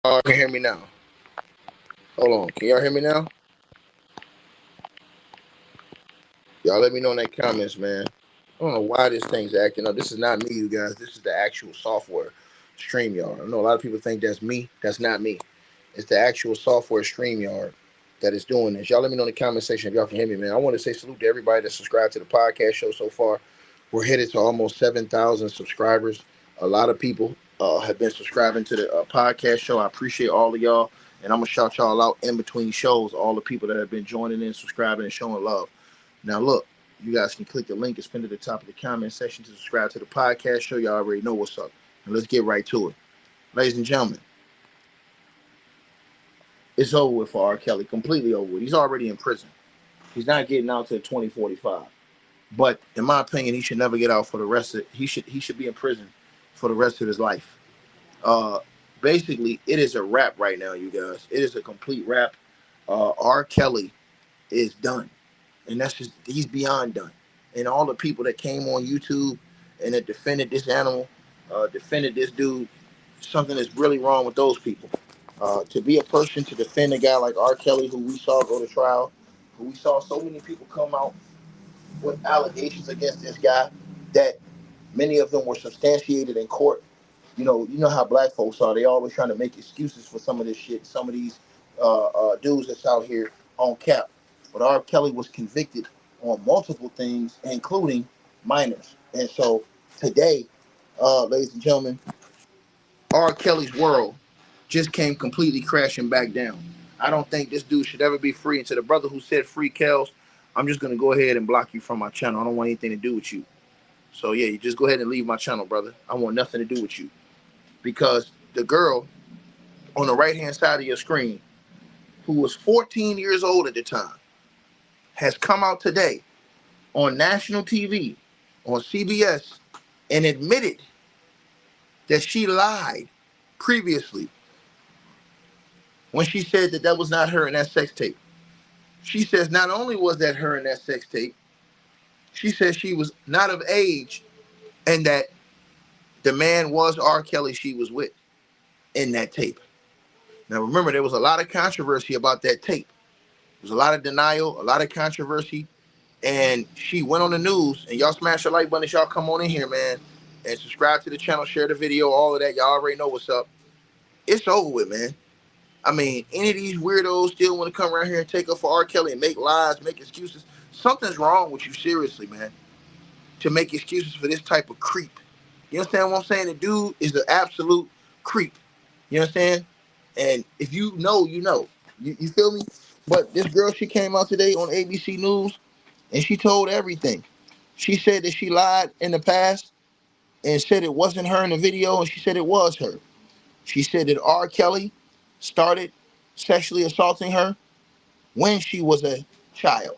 Y'all can hear me now. Hold on. Can y'all hear me now? Y'all let me know in the comments, man. I don't know why this thing's acting up. This is not me, you guys. This is the actual software, StreamYard. I know a lot of people think that's me. That's not me. It's the actual software, StreamYard, that is doing this. Y'all let me know in the comment section if y'all can hear me, man. I want to say salute to everybody that subscribed to the podcast show so far. We're headed to almost 7,000 subscribers. A lot of people have been subscribing to the podcast show. I appreciate all of y'all. And I'm going to shout y'all out in between shows, all the people that have been joining in, subscribing, and showing love. Now, look, you guys can click the link. It's pinned at the top of the comment section to subscribe to the podcast show. Y'all already know what's up. And let's get right to it. Ladies and gentlemen, it's over with for R. Kelly. Completely over with. He's already in prison. He's not getting out till 2045. But in my opinion, he should never get out for the rest of it. He should be in prison for the rest of his life. Basically, it is a wrap right now, you guys. It is a complete wrap. R. Kelly is done. And that's just, he's beyond done. And all the people that came on YouTube and that defended this animal, defended this dude, something is really wrong with those people. To be a person to defend a guy like R. Kelly, who we saw go to trial, who we saw so many people come out with allegations against this guy that many of them were substantiated in court. You know how black folks are. They always trying to make excuses for some of this shit. Some of these dudes that's out here on cap. But R. Kelly was convicted on multiple things, including minors. And so today, ladies and gentlemen, R. Kelly's world just came completely crashing back down. I don't think this dude should ever be free. And to the brother who said free Kels, I'm just going to go ahead and block you from my channel. I don't want anything to do with you. So, yeah, you just go ahead and leave my channel, brother. I want nothing to do with you. Because the girl on the right-hand side of your screen, who was 14 years old at the time, has come out today on national TV, on CBS, and admitted that she lied previously when she said that that was not her in that sex tape. She says not only was that her in that sex tape, she says she was not of age and that the man was R. Kelly she was with in that tape. Now remember, there was a lot of controversy about that tape. There was a lot of denial, a lot of controversy, and she went on the news, and y'all smash the like button as y'all come on in here, man, and subscribe to the channel, share the video, all of that. Y'all already know what's up. It's over with, man. I mean, any of these weirdos still want to come around here and take up for R. Kelly and make lies, make excuses. Something's wrong with you, seriously, man, to make excuses for this type of creep. You understand what I'm saying? The dude is an absolute creep. You understand? And if you know, you know. You feel me? But this girl, she came out today on ABC News, and she told everything. She said that she lied in the past and said it wasn't her in the video, and she said it was her. She said that R. Kelly started sexually assaulting her when she was a child.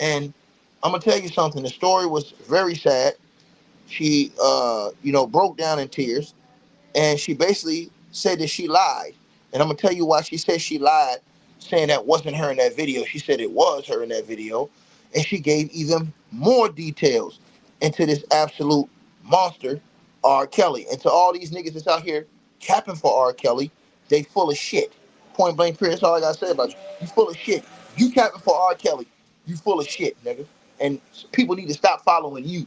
And I'm gonna tell you something. The story was very sad. She, broke down in tears, and she basically said that she lied. And I'm gonna tell you why she said she lied, saying that wasn't her in that video. She said it was her in that video, and she gave even more details into this absolute monster, R. Kelly. And to all these niggas that's out here capping for R. Kelly, they full of shit. Point blank period. That's all I gotta say about you. You full of shit. You capping for R. Kelly, you full of shit, nigga. And people need to stop following you.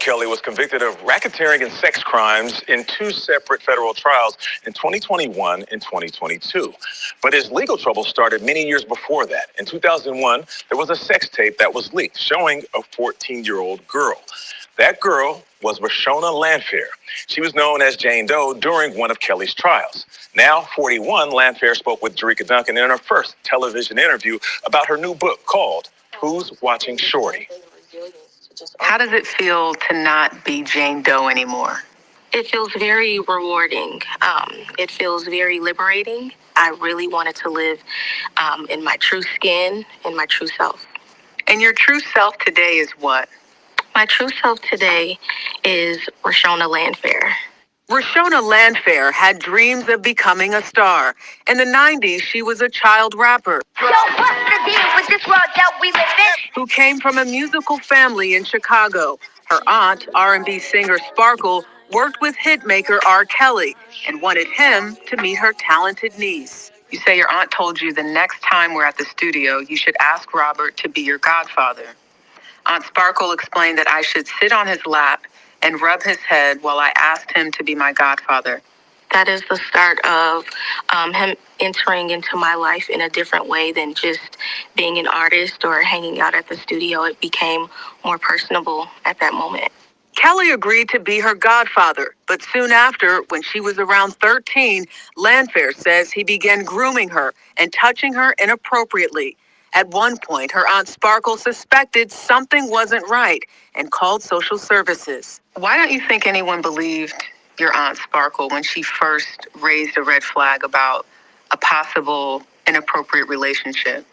Kelly was convicted of racketeering and sex crimes in two separate federal trials in 2021 and 2022. But his legal trouble started many years before that. In 2001, there was a sex tape that was leaked showing a 14-year-old girl. That girl was Rashona Landfair. She was known as Jane Doe during one of Kelly's trials. Now 41, Landfair spoke with Jerika Duncan in her first television interview about her new book called Who's Watching Shorty? How does it feel to not be Jane Doe anymore? It feels very rewarding. It feels very liberating. I really wanted to live in my true skin, in my true self. And your true self today is what? My true self today is Rashona Landfair. Rashona Landfair had dreams of becoming a star. In the 90s, she was a child rapper. So what's the deal with this world that we live in? Who came from a musical family in Chicago. Her aunt, R&B singer Sparkle, worked with hitmaker R. Kelly and wanted him to meet her talented niece. You say your aunt told you the next time we're at the studio, you should ask Robert to be your godfather. Aunt Sparkle explained that I should sit on his lap and rub his head while I asked him to be my godfather. That is the start of him entering into my life in a different way than just being an artist or hanging out at the studio. It became more personable at that moment. Kelly agreed to be her godfather, but soon after, when she was around 13, Landfair says he began grooming her and touching her inappropriately. At one point, her Aunt Sparkle suspected something wasn't right and called social services. Why don't you think anyone believed your Aunt Sparkle when she first raised a red flag about a possible inappropriate relationship?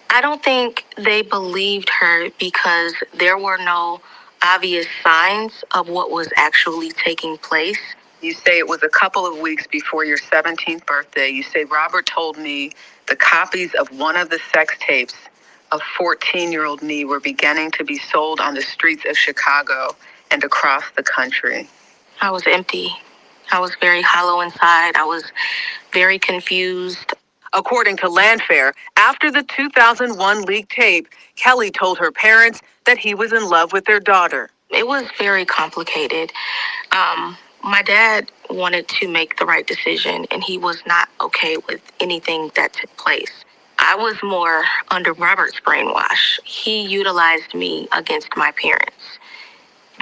I don't think they believed her because there were no obvious signs of what was actually taking place. You say it was a couple of weeks before your 17th birthday. You say Robert told me the copies of one of the sex tapes of 14-year-old me were beginning to be sold on the streets of Chicago and across the country. I was empty. I was very hollow inside. I was very confused. According to Landfair, after the 2001 leaked tape, Kelly told her parents that he was in love with their daughter. It was very complicated. My dad wanted to make the right decision, and he was not okay with anything that took place. I was more under Robert's brainwash. He utilized me against my parents,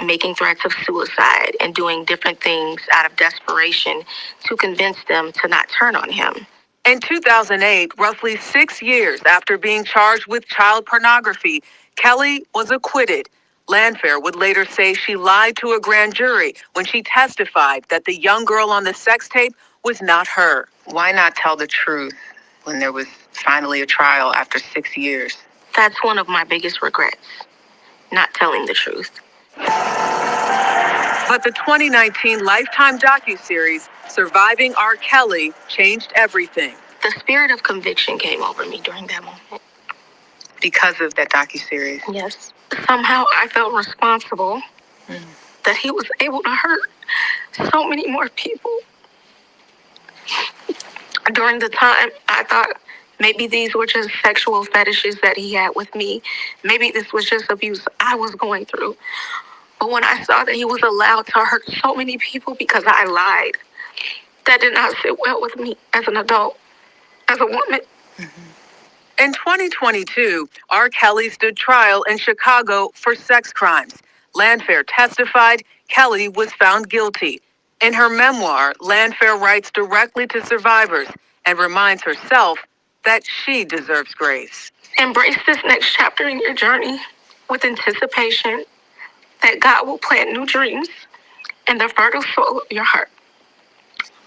making threats of suicide and doing different things out of desperation to convince them to not turn on him. In 2008, roughly 6 years after being charged with child pornography, Kelly was acquitted. Landfair would later say she lied to a grand jury when she testified that the young girl on the sex tape was not her. Why not tell the truth when there was finally a trial after 6 years? That's one of my biggest regrets, not telling the truth. But the 2019 Lifetime docuseries, Surviving R. Kelly, changed everything. The spirit of conviction came over me during that moment. Because of that docuseries? Yes. Somehow I felt responsible that he was able to hurt so many more people. During the time, I thought maybe these were just sexual fetishes that he had with me. Maybe this was just abuse I was going through. But when I saw that he was allowed to hurt so many people because I lied, that did not sit well with me as an adult, as a woman. In 2022, R. Kelly stood trial in Chicago for sex crimes. Landfair testified Kelly was found guilty. In her memoir, Landfair writes directly to survivors and reminds herself that she deserves grace. Embrace this next chapter in your journey with anticipation that God will plant new dreams in the fertile soul of your heart.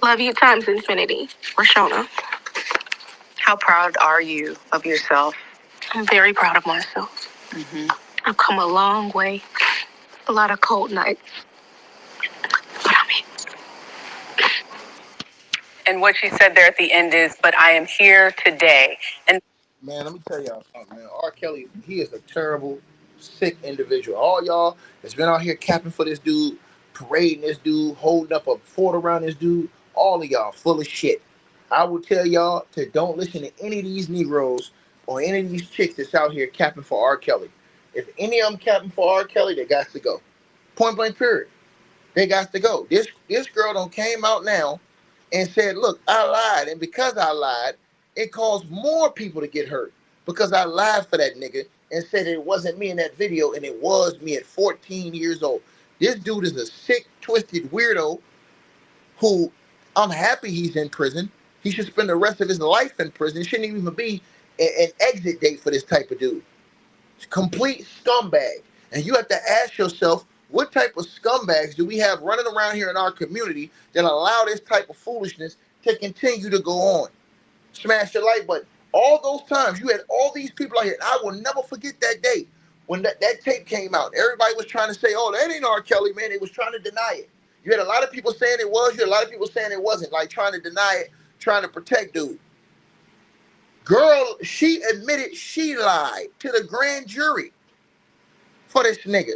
Love you times infinity, Rashona. How proud are you of yourself? I'm very proud of myself. I've come a long way. A lot of cold nights. But I'm here. And what she said there at the end is, but I am here today. And Man, let me tell y'all something, man. R. Kelly, he is a terrible, sick individual. All y'all that's been out here capping for this dude, parading this dude, holding up a fort around this dude, all of y'all full of shit. I will tell y'all to don't listen to any of these Negroes or any of these chicks that's out here capping for R. Kelly. If any of them capping for R. Kelly, they got to go. Point blank period. They got to go. This girl done came out now and said, look, I lied. And because I lied, it caused more people to get hurt. Because I lied for that nigga and said it wasn't me in that video and it was me at 14 years old. This dude is a sick, twisted weirdo who I'm happy he's in prison. He should spend the rest of his life in prison. It shouldn't even be an exit date for this type of dude. It's a complete scumbag. And you have to ask yourself, what type of scumbags do we have running around here in our community that allow this type of foolishness to continue to go on? Smash the like button. All those times, you had all these people out here. I will never forget that day when that tape came out. Everybody was trying to say, oh, that ain't R. Kelly, man. They was trying to deny it. You had a lot of people saying it was. You had a lot of people saying it wasn't, like trying to deny it, trying to protect dude. Girl, she admitted she lied to the grand jury for this nigga.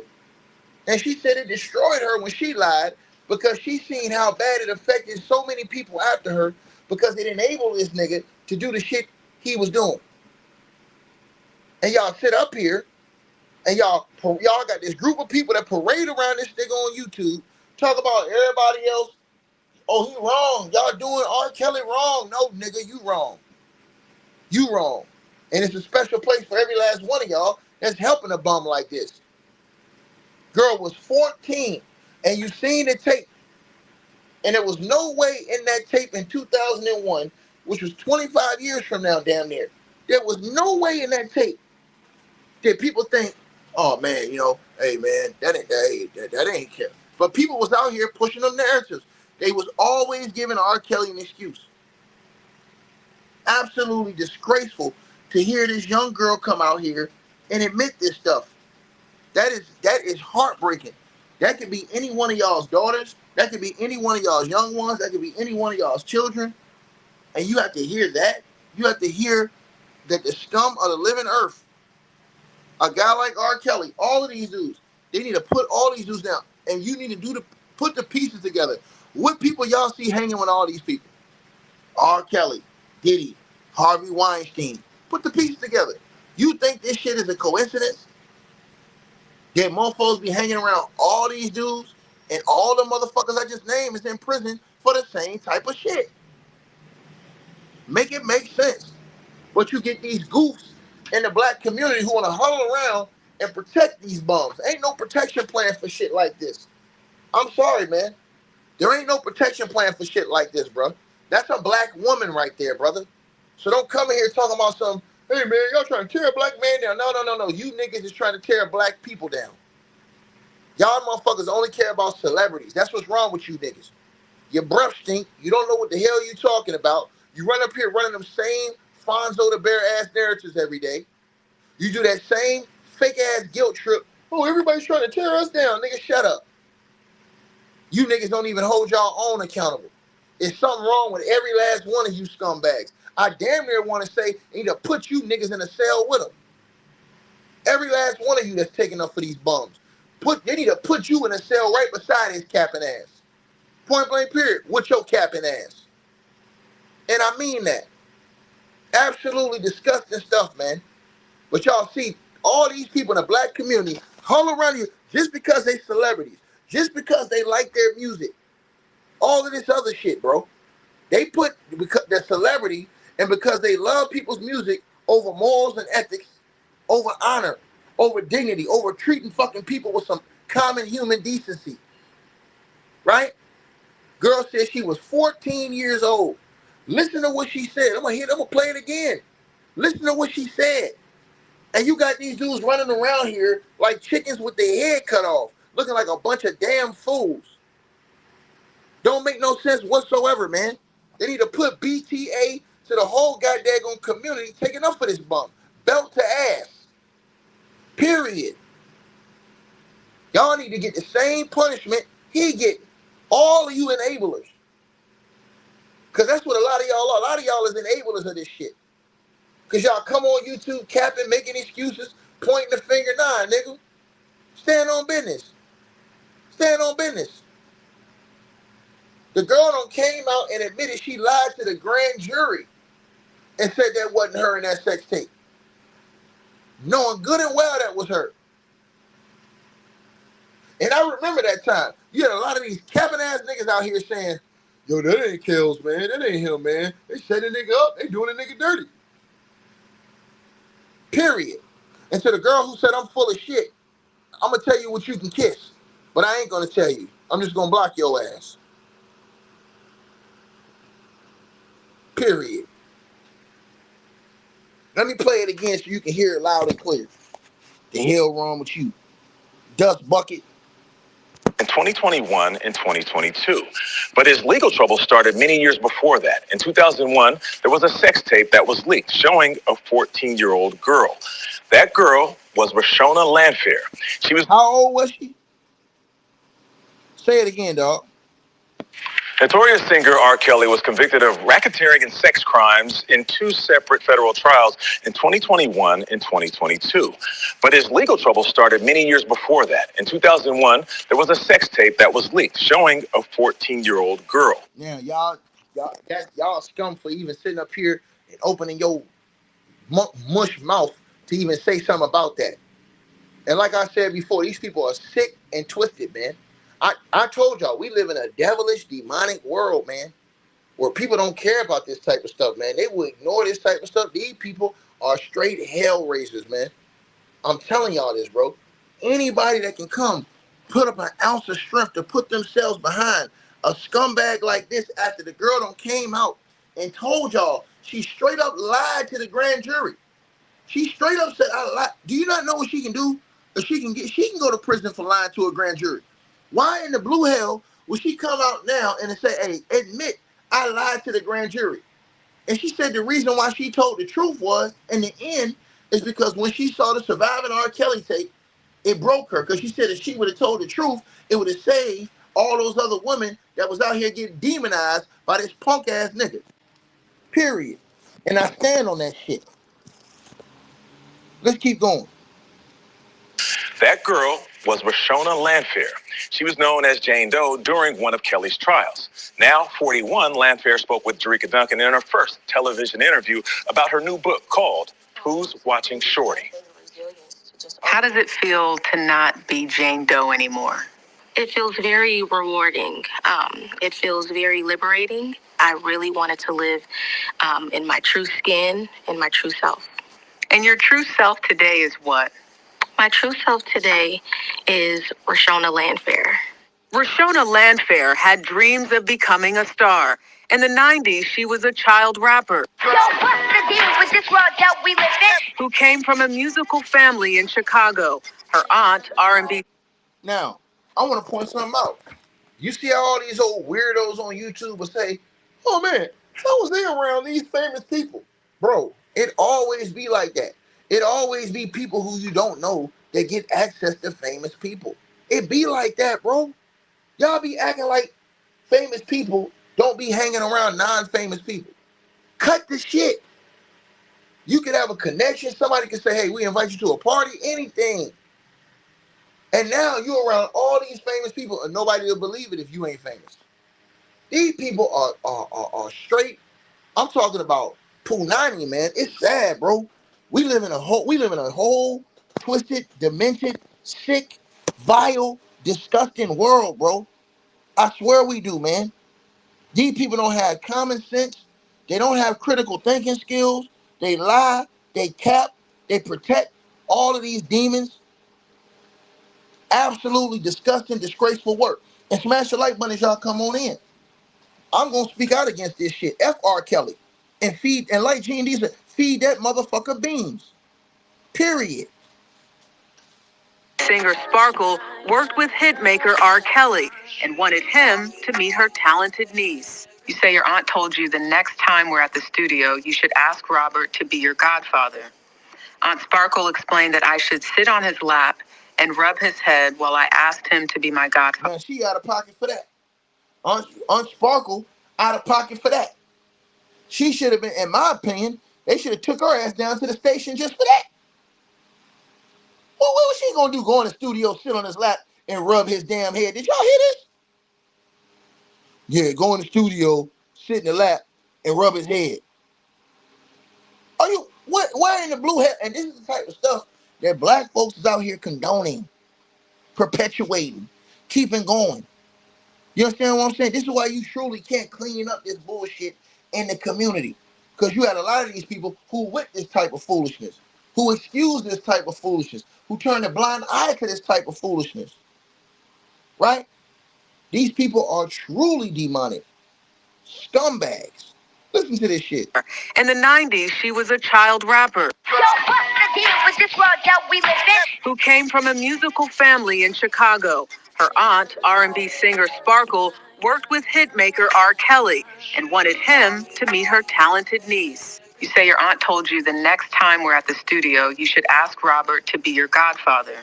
And she said it destroyed her when she lied because she seen how bad it affected so many people after her because it enabled this nigga to do the shit he was doing. And y'all sit up here and y'all got this group of people that parade around this nigga on YouTube, talk about everybody else. Oh, he wrong. Y'all doing R. Kelly wrong. No, nigga, you wrong. You wrong. And it's a special place for every last one of y'all that's helping a bum like this. Girl was 14, and you seen the tape. And there was no way in that tape in 2001, which was 25 years from now, damn near, there was no way in that tape that people think, oh man, hey man, that ain't care. But people was out here pushing them narratives. They was always giving R. Kelly an excuse. Absolutely disgraceful to hear this young girl come out here and admit this stuff. That is heartbreaking. That could be any one of y'all's daughters. That could be any one of y'all's young ones. That could be any one of y'all's children. And you have to hear that. You have to hear that the scum of the living earth, a guy like R. Kelly, all of these dudes, they need to put all these dudes down. And you need to put the pieces together. What people y'all see hanging with all these people? R. Kelly, Diddy, Harvey Weinstein. Put the pieces together. You think this shit is a coincidence? That motherfuckers be hanging around all these dudes and all the motherfuckers I just named is in prison for the same type of shit. Make it make sense. But you get these goofs in the black community who want to huddle around and protect these bums. Ain't no protection plan for shit like this. I'm sorry, man. There ain't no protection plan for shit like this, bro. That's a black woman right there, brother. So don't come in here talking about some, hey man, y'all trying to tear a black man down. No. You niggas is trying to tear black people down. Y'all motherfuckers only care about celebrities. That's what's wrong with you niggas. Your breath stink. You don't know what the hell you talking about. You run up here running them same Fonzo the Bear ass narratives every day. You do that same fake ass guilt trip. Oh, everybody's trying to tear us down. Nigga, shut up. You niggas don't even hold y'all own accountable. There's something wrong with every last one of you scumbags. I damn near want to say they need to put you niggas in a cell with them. Every last one of you that's taking up for these bums. They need to put you in a cell right beside his capping ass. Point blank period. With your capping ass. And I mean that. Absolutely disgusting stuff, man. But y'all see, all these people in the black community huddle around you just because they celebrities. Just because they like their music. All of this other shit, bro. They put their celebrity and because they love people's music over morals and ethics, over honor, over dignity, over treating fucking people with some common human decency. Right? Girl said she was 14 years old. Listen to what she said. I'm gonna play it again. Listen to what she said. And you got these dudes running around here like chickens with their head cut off, looking like a bunch of damn fools. Don't make no sense whatsoever, man. They need to put BTA to the whole goddamn community taking up for this bum. Belt to ass. Period. Y'all need to get the same punishment he getting. All of you enablers. Because that's what a lot of y'all are. A lot of y'all is enablers of this shit. Because y'all come on YouTube capping, making excuses, pointing the finger. Nah, nigga. Stand on business. Stand on business. The girl done came out and admitted she lied to the grand jury and said that wasn't her in that sex tape. Knowing good and well that was her. And I remember that time. You had a lot of these capping ass niggas out here saying, yo, that ain't Kells, man. That ain't him, man. They set the nigga up. They doing the nigga dirty. Period. And to the girl who said I'm full of shit, I'm going to tell you what you can kiss. But I ain't going to tell you. I'm just going to block your ass. Period. Let me play it again so you can hear it loud and clear. The hell wrong with you? Dust bucket. In 2021 and 2022. But his legal trouble started many years before that. In 2001, there was a sex tape that was leaked showing a 14-year-old girl. That girl was Rashona Landfair. She was... How old was she? Say it again, dog. Notorious singer R. Kelly was convicted of racketeering and sex crimes in two separate federal trials in 2021 and 2022. But his legal trouble started many years before that. In 2001, there was a sex tape that was leaked showing a 14-year-old girl. Now, y'all scum for even sitting up here and opening your mush mouth to even say something about that. And like I said before, these people are sick and twisted, man. I told y'all, we live in a devilish, demonic world, man, where people don't care about this type of stuff, man. They will ignore this type of stuff. These people are straight hell raisers, man. I'm telling y'all this, bro. Anybody that can come put up an ounce of strength to put themselves behind a scumbag like this after the girl done came out and told y'all she straight up lied to the grand jury. She straight up said, I lied. Do you not know what she can do? If she can go to prison for lying to a grand jury. Why in the blue hell would she come out now and say, hey, admit I lied to the grand jury? And she said the reason why she told the truth was, in the end, is because when she saw the surviving R. Kelly tape, it broke her. Because she said if she would have told the truth, it would have saved all those other women that was out here getting demonized by this punk ass nigga. Period. And I stand on that shit. Let's keep going. That girl was Rashona Landfair. She was known as Jane Doe during one of Kelly's trials. Now, 41, Landfair spoke with Jerika Duncan in her first television interview about her new book called Who's Watching Shorty? How does it feel to not be Jane Doe anymore? It feels very rewarding. It feels very liberating. I really wanted to live in my true skin, in my true self. And your true self today is what? My true self today is Rashona Landfair. Rashona Landfair had dreams of becoming a star. In the 90s, she was a child rapper. Yo, what's the deal with this world that we live in? Who came from a musical family in Chicago. Her aunt, R&B. Now, I want to point something out. You see how all these old weirdos on YouTube will say, oh man, how was they around these famous people? Bro, it always be like that. It always be people who you don't know that get access to famous people. It be like that, bro. Y'all be acting like famous people don't be hanging around non-famous people. Cut the shit. You could have a connection. Somebody could say, hey, we invite you to a party, anything. And now you're around all these famous people and nobody will believe it if you ain't famous. These people are straight. I'm talking about Punani, man. It's sad, bro. We live in a whole twisted, demented, sick, vile, disgusting world, bro. I swear we do, man. These people don't have common sense. They don't have critical thinking skills. They lie, they cap, they protect all of these demons. Absolutely disgusting, disgraceful work. And smash the like button as y'all come on in. I'm gonna speak out against this shit. F R. Kelly. And like Gene D said, feed that motherfucker beans. Period. Singer Sparkle worked with hitmaker R. Kelly and wanted him to meet her talented niece. You say your aunt told you the next time we're at the studio, you should ask Robert to be your godfather. Aunt Sparkle explained that I should sit on his lap and rub his head while I asked him to be my godfather. Man, she out of pocket for that. Aunt Sparkle out of pocket for that. She should have been, in my opinion, they should have took her ass down to the station just for that. Well, what was she gonna do? Go in the studio, sit on his lap, and rub his damn head? Did y'all hear this? Yeah, go in the studio, sit in the lap, and rub his head. Are you what? Why in the blue head? And this is the type of stuff that black folks is out here condoning, perpetuating, keeping going. You understand what I'm saying? This is why you truly can't clean up this bullshit in the community. Because you had a lot of these people who with this type of foolishness, who excuse this type of foolishness, who turn a blind eye to this type of foolishness. Right? These people are truly demonic. Scumbags. Listen to this shit. In the 90s, she was a child rapper. Yo, what's the deal with this world that we live in? Who came from a musical family in Chicago. Her aunt, R&B singer Sparkle, worked with hitmaker R. Kelly and wanted him to meet her talented niece. You say your aunt told you the next time we're at the studio, you should ask Robert to be your godfather.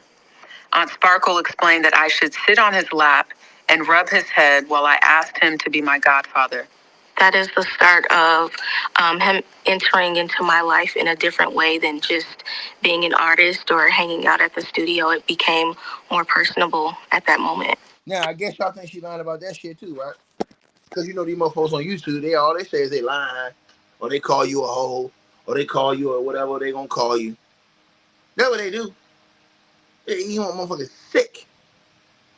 Aunt Sparkle explained that I should sit on his lap and rub his head while I asked him to be my godfather. That is the start of him entering into my life in a different way than just being an artist or hanging out at the studio. It became more personable at that moment. Now, I guess y'all think she lying about that shit too, right? Because you know these motherfuckers on YouTube, all they say is they lying, or they call you a hoe, or they call you or whatever they gonna call you. That's what they do. You want motherfuckers sick,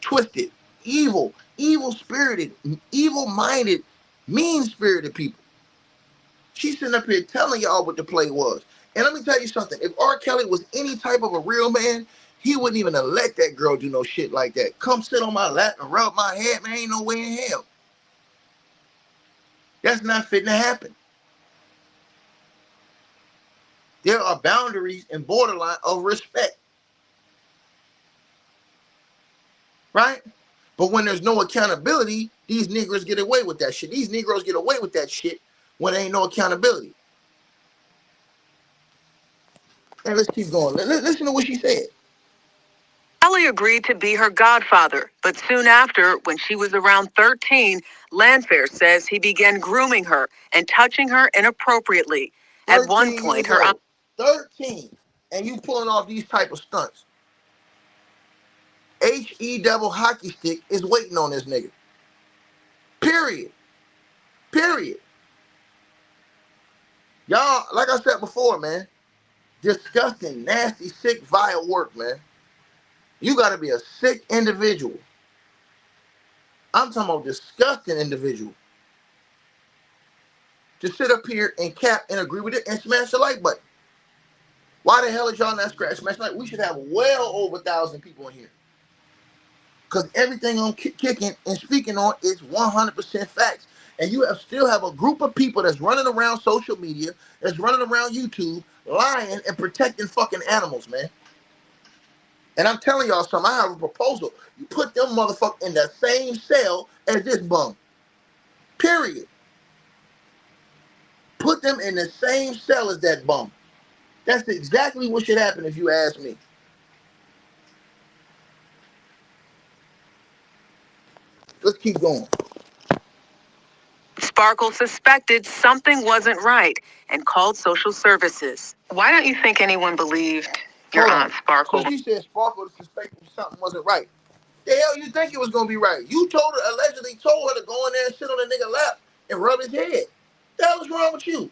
twisted, evil-spirited, evil-minded, mean-spirited people. She's sitting up here telling y'all what the play was. And let me tell you something. If R. Kelly was any type of a real man, he wouldn't even have let that girl do no shit like that. Come sit on my lap and rub my head, man. Ain't no way in hell. That's not fitting to happen. There are boundaries and borderline of respect. Right? But when there's no accountability, these Negroes get away with that shit. These Negroes get away with that shit when there ain't no accountability. And let's keep going. Listen to what she said. Kelly agreed to be her godfather, but soon after, when she was around 13, Landfair says he began grooming her and touching her inappropriately. At one point, her 13, and you pulling off these type of stunts. H-E double hockey stick is waiting on this nigga. Period. Y'all, like I said before, man, disgusting, nasty, sick, vile work, man. You gotta be a sick individual. I'm talking about disgusting individual. To sit up here and cap and agree with it and smash the like button. Why the hell is y'all not smash like? We should have well over 1,000 people in here. Because everything I'm kicking and speaking on is 100% facts. And you still have a group of people that's running around social media, that's running around YouTube, lying and protecting fucking animals, man. And I'm telling y'all something, I have a proposal. You put them motherfuckers in the same cell as this bum. Period. Put them in the same cell as that bum. That's exactly what should happen if you ask me. Let's keep going. Sparkle suspected something wasn't right and called social services. Why don't you think anyone believed your Aunt Sparkle? So she said Sparkle suspected something wasn't right. The hell you think it was gonna be right? You allegedly told her to go in there and sit on the nigga lap and rub his head. The hell is wrong with you?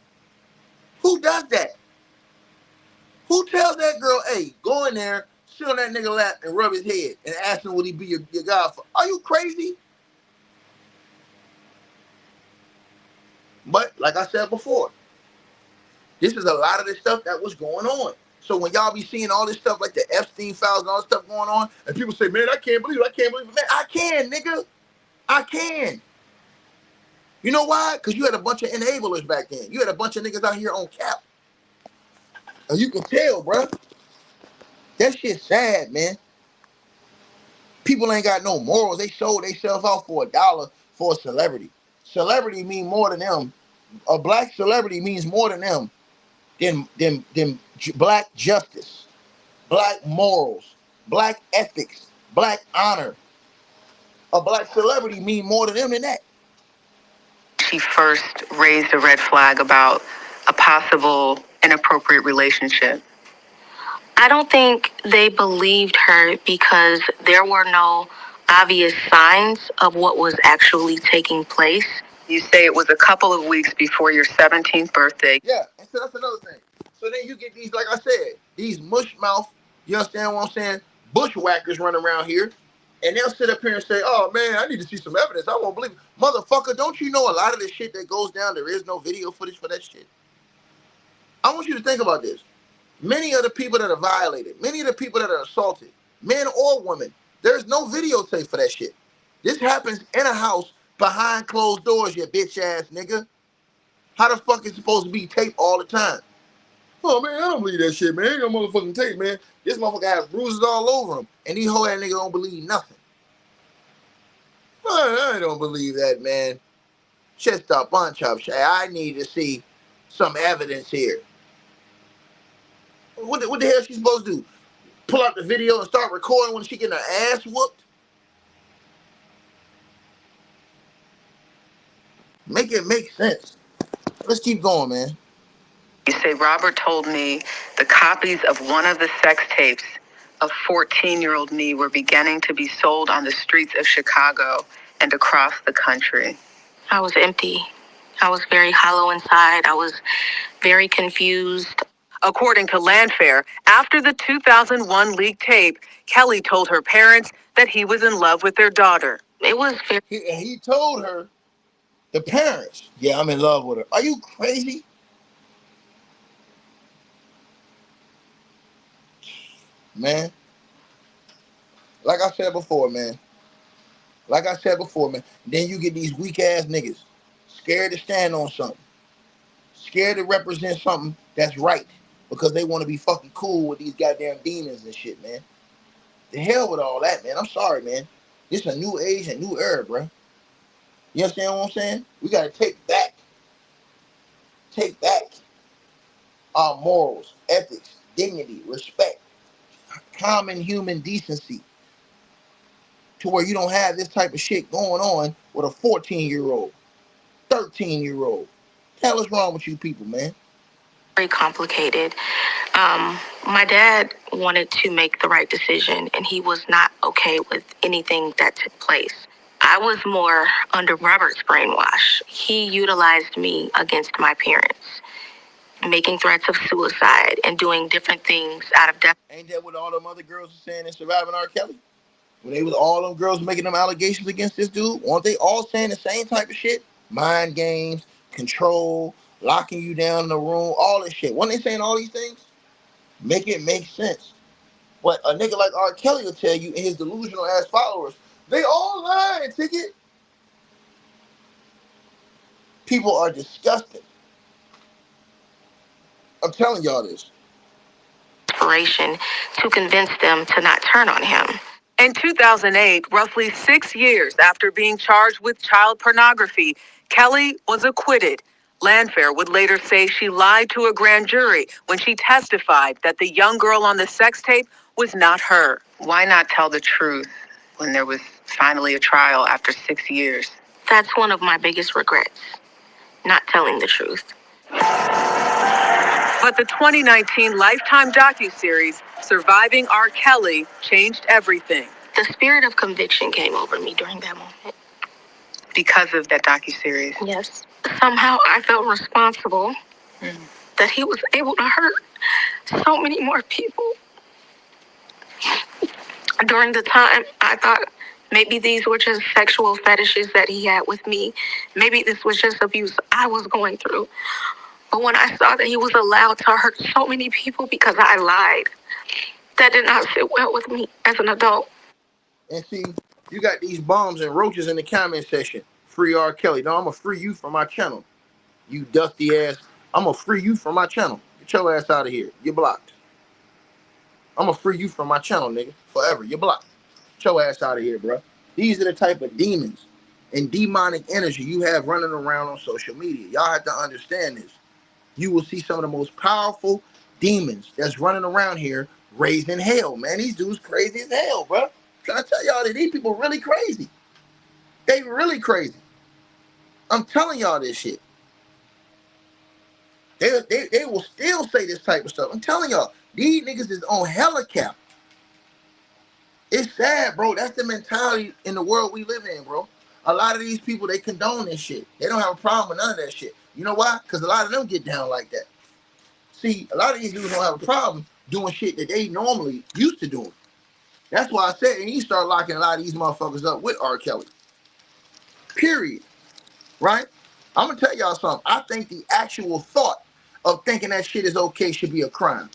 Who does that? Who tells that girl, hey, go in there, sit on that nigga lap and rub his head and ask him would he be your godfather? Are you crazy? But like I said before, this is a lot of the stuff that was going on. So when y'all be seeing all this stuff like the Epstein files and all this stuff going on, and people say, man, I can't believe it. Man, I can, nigga. I can. You know why? Because you had a bunch of enablers back then. You had a bunch of niggas out here on cap. And you can tell, bro. That shit's sad, man. People ain't got no morals. They sold themselves out for $1 for a celebrity. Celebrity mean more than them. A black celebrity means more than them than black justice, black morals, black ethics, black honor. A black celebrity mean more to them than that. She first raised a red flag about a possible inappropriate relationship. I don't think they believed her because there were no obvious signs of what was actually taking place. You say it was a couple of weeks before your 17th birthday. Yeah, and so that's another thing. So then you get these, like I said, these mush mouth, you understand what I'm saying, bushwhackers running around here, and they'll sit up here and say, oh man, I need to see some evidence. I won't believe it. Motherfucker, don't you know a lot of the shit that goes down, there is no video footage for that shit? I want you to think about this. Many of the people that are violated, many of the people that are assaulted, men or women, there's no videotape for that shit. This happens in a house behind closed doors, you bitch ass nigga. How the fuck is it supposed to be taped all the time? Oh man, I don't believe that shit, man. Ain't no motherfucking tape, man. This motherfucker has bruises all over him, and these whole ass nigga don't believe nothing. I don't believe that, man. Just a bunch of shit. I need to see some evidence here. What the hell is she supposed to do? Pull out the video and start recording when she getting her ass whooped? Make it make sense. Let's keep going, man. You say Robert told me the copies of one of the sex tapes of 14-year-old me were beginning to be sold on the streets of Chicago and across the country. I was empty. I was very hollow inside. I was very confused. According to Landfair, after the 2001 leaked tape, Kelly told her parents that he was in love with their daughter. It was very He told her, the parents, yeah, I'm in love with her. Are you crazy? Man, like I said before, man. Then you get these weak ass niggas scared to stand on something, scared to represent something that's right because they want to be fucking cool with these goddamn demons and shit, man. The hell with all that, man. I'm sorry, man. This a new age and new era, bro. You understand what I'm saying? We gotta take back our morals, ethics, dignity, respect, common human decency, to where you don't have this type of shit going on with a 14-year-old, 13-year-old. Hell is wrong with you people, man? very complicated. My dad wanted to make the right decision, and he was not okay with anything that took place. I was more under Robert's brainwash. He utilized me against my parents, making threats of suicide and doing different things out of death. Ain't that what all them other girls are saying in Surviving R. Kelly? When they was all them girls making them allegations against this dude, weren't they all saying the same type of shit? Mind games, control, locking you down in the room, all this shit. Weren't they saying all these things? Make it make sense. But a nigga like R. Kelly will tell you and his delusional ass followers, they all lying, ticket. People are disgusting. I'm telling y'all this. Inspiration to convince them to not turn on him. In 2008, roughly 6 years after being charged with child pornography, Kelly was acquitted. Landfair would later say she lied to a grand jury when she testified that the young girl on the sex tape was not her. Why not tell the truth when there was finally a trial after 6 years? That's one of my biggest regrets, not telling the truth. But the 2019 Lifetime docuseries, Surviving R. Kelly, changed everything. The spirit of conviction came over me during that moment. Because of that docuseries? Yes. Somehow I felt responsible that he was able to hurt so many more people. During the time, I thought maybe these were just sexual fetishes that he had with me. Maybe this was just abuse I was going through. But when I saw that he was allowed to hurt so many people because I lied, that did not sit well with me as an adult. And see, you got these bombs and roaches in the comment section. Free R. Kelly. No, I'm going to free you from my channel. You dusty ass. I'm going to free you from my channel. Get your ass out of here. You're blocked. I'm going to free you from my channel, nigga. Forever. You're blocked. Get your ass out of here, bro. These are the type of demons and demonic energy you have running around on social media. Y'all have to understand this. You will see some of the most powerful demons that's running around here raised in hell, man. These dudes crazy as hell, bro. I'm trying to tell y'all that these people really crazy. They really crazy. I'm telling y'all this shit. They will still say this type of stuff. I'm telling y'all, these niggas is on hella cap. It's sad, bro. That's the mentality in the world we live in, bro. A lot of these people, they condone this shit. They don't have a problem with none of that shit. You know why? Because a lot of them get down like that. See, a lot of these dudes don't have a problem doing shit that they normally used to doing. That's why I said, and you start locking a lot of these motherfuckers up with R. Kelly. Period. Right? I'm going to tell y'all something. I think the actual thought of thinking that shit is okay should be a crime.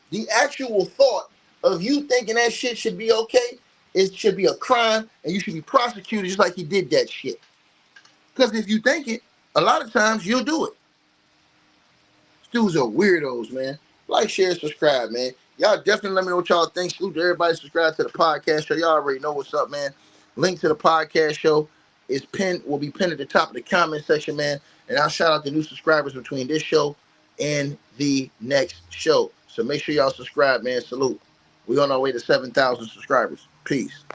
The actual thought of you thinking that shit should be okay, it should be a crime, and you should be prosecuted just like you did that shit. Because if you think it, a lot of times you'll do it. Dudes are weirdos, man. Like, share, subscribe, man. Y'all definitely let me know what y'all think. Salute to everybody. Subscribe to the podcast show. Y'all already know what's up, man. Link to the podcast show is pinned. Will be pinned at the top of the comment section, man. And I'll shout out the new subscribers between this show and the next show. So make sure y'all subscribe, man. Salute. We on our way to 7,000 subscribers. Peace.